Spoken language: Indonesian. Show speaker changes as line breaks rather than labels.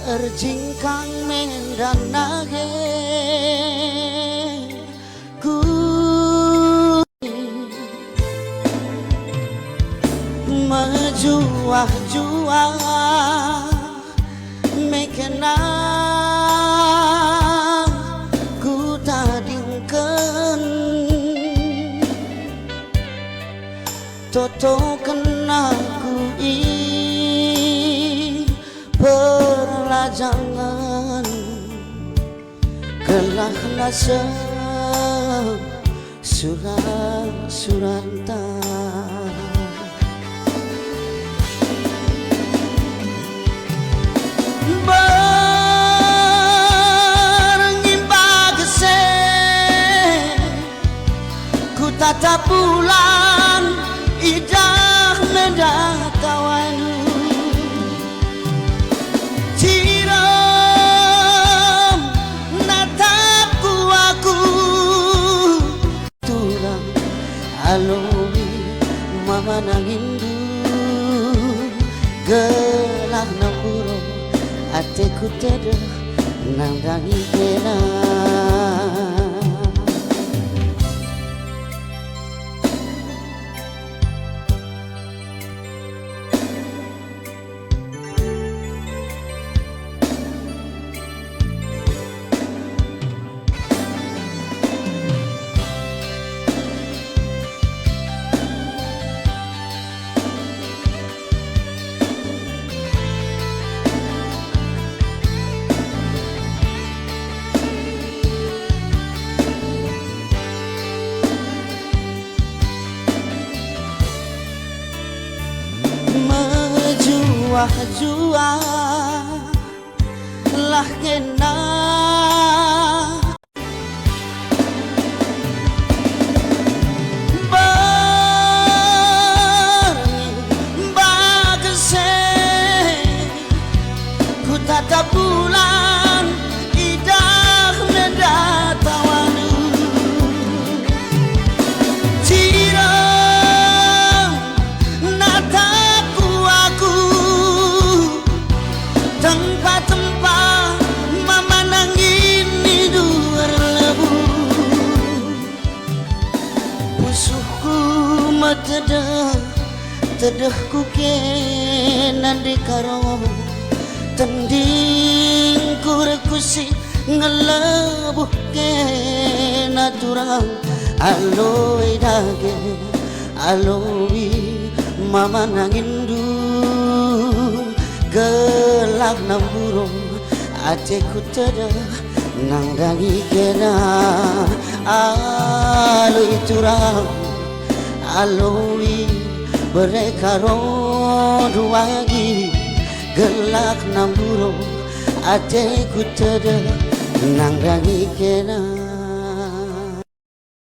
Erjingkang mendanage ku mejuah-juah mekena ku tadingken toto kena ku perlajangan kelah nasa surat-suranta berngimba-gese ku tatap bulan idah mendatawanu ciram natapku aku tulang alumi mama nangindu gelah nampuro ateku tedeh nandangi kena juah lah kena berngimba-gese ku tatap bulan idah mendatawanu ciram natapku aku tempat-tempat mama nangin hidup lebu musuhku matedeh tedehku kenan di karo tending kurekusi ngelebuh kena turang aloi dage aloi mama nangin du gelak namburung ateku tedeh nangdangi kena aloi turang aloi berekaro duagi gelak namburung ateku tedeh nangdangi kena